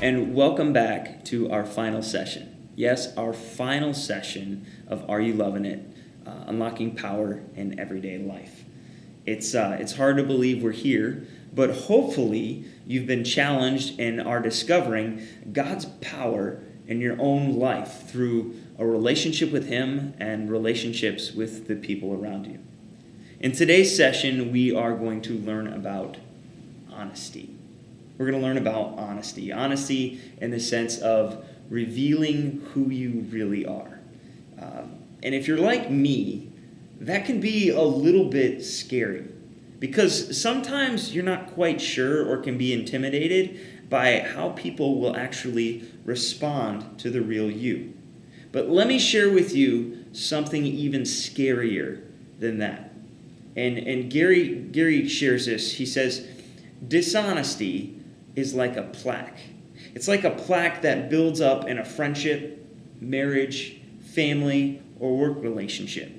and welcome back to our final session. Yes, our final session of Are You Lovin' It? Unlocking Power in Everyday Life. It's hard to believe we're here, but hopefully you've been challenged and are discovering God's power in your own life through a relationship with Him and relationships with the people around you. In today's session, we are going to learn about honesty. We're going to learn about honesty. Honesty in the sense of revealing who you really are. And if you're like me, that can be a little bit scary because sometimes you're not quite sure or can be intimidated by how people will actually respond to the real you. But let me share with you something even scarier than that. And Gary shares this. He says, dishonesty is like a plaque. It's like a plaque that builds up in a friendship, marriage, family, or work relationship.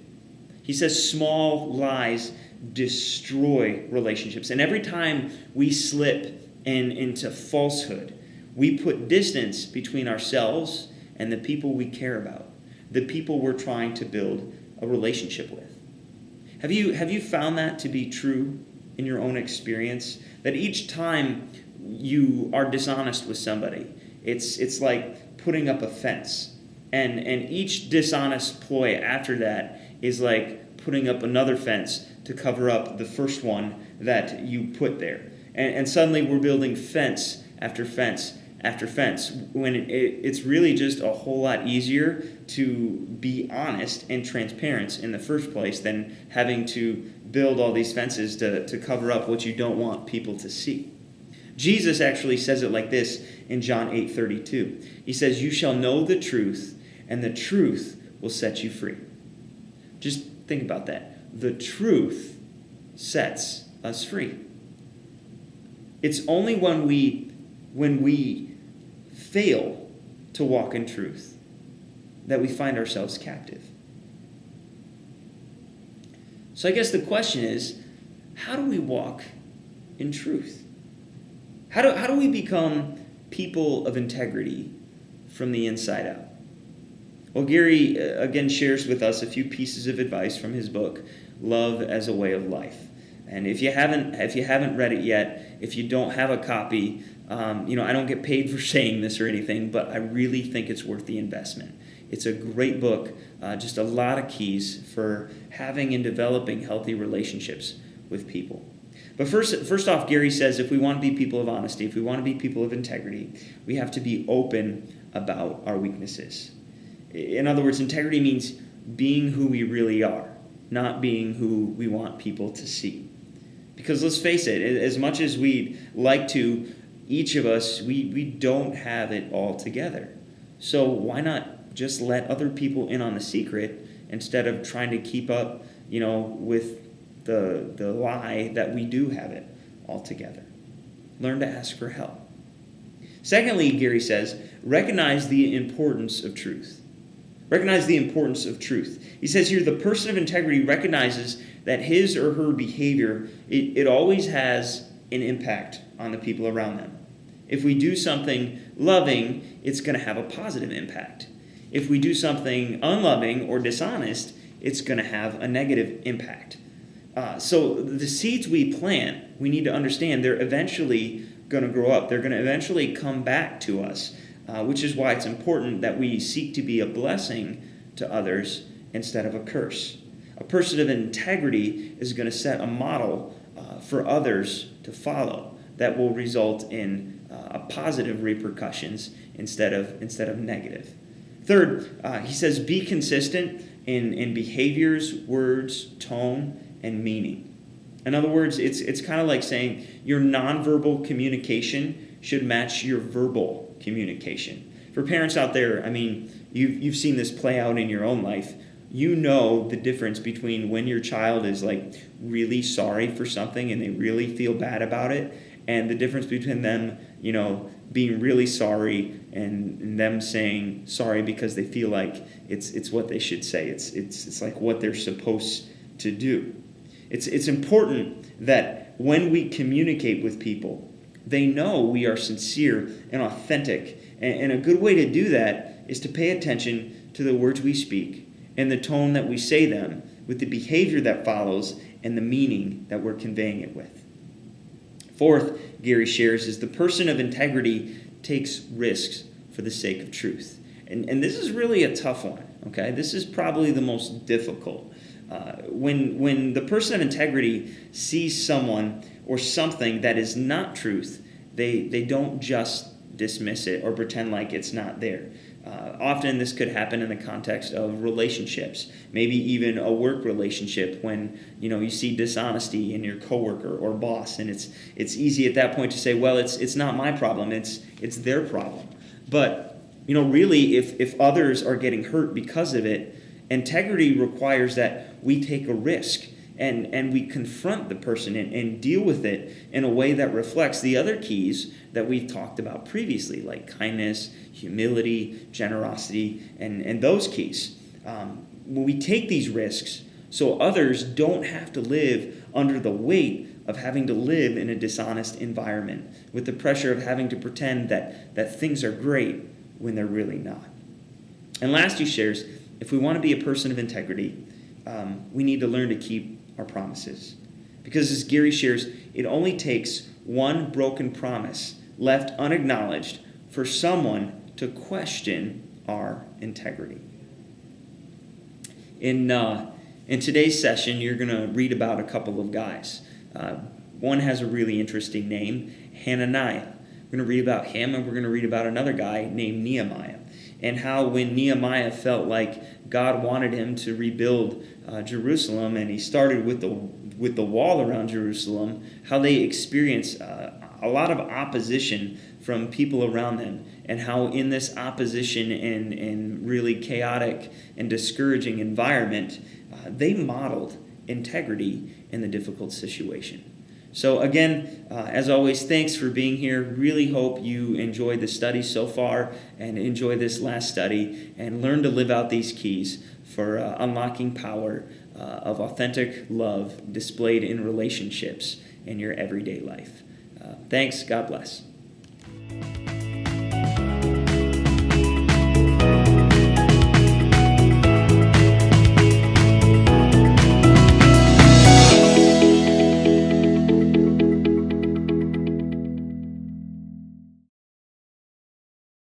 He says small lies destroy relationships. And every time we slip into falsehood, we put distance between ourselves and the people we care about, the people we're trying to build a relationship with. Have you found that to be true in your own experience? That each time you are dishonest with somebody, it's like putting up a fence. And each dishonest ploy after that is like putting up another fence to cover up the first one that you put there. And suddenly we're building fence after fence after fence, when it's really just a whole lot easier to be honest and transparent in the first place than having to build all these fences to cover up what you don't want people to see. Jesus actually says it like this in John 8:32. He says, "You shall know the truth, and the truth will set you free." Just think about that. The truth sets us free. It's only when we fail to walk in truth that we find ourselves captive. So I guess the question is, how do we walk in truth? How do we become people of integrity from the inside out? Well, Gary again shares with us a few pieces of advice from his book, Love as a Way of Life. And if you haven't read it yet, if you don't have a copy, I don't get paid for saying this or anything, but I really think it's worth the investment. It's a great book, just a lot of keys for having and developing healthy relationships with people. But first off, Gary says if we want to be people of honesty, if we want to be people of integrity, we have to be open about our weaknesses. In other words, integrity means being who we really are, not being who we want people to see. Because let's face it, as much as we'd like to, each of us, we don't have it all together. So why not just let other people in on the secret instead of trying to keep up, with the lie that we do have it all together? Learn to ask for help. Secondly, Gary says, recognize the importance of truth. Recognize the importance of truth. He says here, the person of integrity recognizes that his or her behavior, it always has an impact on the people around them. If we do something loving, it's going to have a positive impact. If we do something unloving or dishonest, it's going to have a negative impact. So the seeds we plant, we need to understand they're eventually going to grow up. They're going to eventually come back to us, which is why it's important that we seek to be a blessing to others instead of a curse. A person of integrity is going to set a model for others to follow that will result in a positive repercussions instead of negative. Third, he says be consistent in behaviors, words, tone, and meaning. In other words, it's kind of like saying your nonverbal communication should match your verbal communication. For parents out there, you've seen this play out in your own life. You know the difference between when your child is like really sorry for something and they really feel bad about it, and the difference between them, being really sorry and them saying sorry because they feel like it's what they should say. It's like what they're supposed to do. It's important that when we communicate with people, they know we are sincere and authentic. And a good way to do that is to pay attention to the words we speak and the tone that we say them, with the behavior that follows and the meaning that we're conveying it with. Fourth, Gary shares, is the person of integrity takes risks for the sake of truth. And this is really a tough one, okay? This is probably the most difficult. When the person of integrity sees someone or something that is not truth, they don't just dismiss it or pretend like it's not there. Often this could happen in the context of relationships, maybe even a work relationship when you see dishonesty in your coworker or boss, and it's easy at that point to say, well, it's not my problem, it's their problem. But really, if others are getting hurt because of it, integrity requires that we take a risk and we confront the person and deal with it in a way that reflects the other keys that we've talked about previously, like kindness, humility, generosity, and those keys. When we take these risks so others don't have to live under the weight of having to live in a dishonest environment, with the pressure of having to pretend that things are great when they're really not. And last, he shares, if we want to be a person of integrity, we need to learn to keep our promises. Because as Gary shares, it only takes one broken promise left unacknowledged for someone to question our integrity. In today's session, you're going to read about a couple of guys. One has a really interesting name, Hananiah. We're going to read about him, and we're going to read about another guy named Nehemiah, and how when Nehemiah felt like God wanted him to rebuild Jerusalem, and he started with the wall around Jerusalem, how they experienced a lot of opposition from people around them, and how in this opposition and really chaotic and discouraging environment, they modeled integrity in the difficult situation. So again, as always, thanks for being here. Really hope you enjoyed the study so far and enjoy this last study and learn to live out these keys for unlocking power of authentic love displayed in relationships in your everyday life. Thanks. God bless.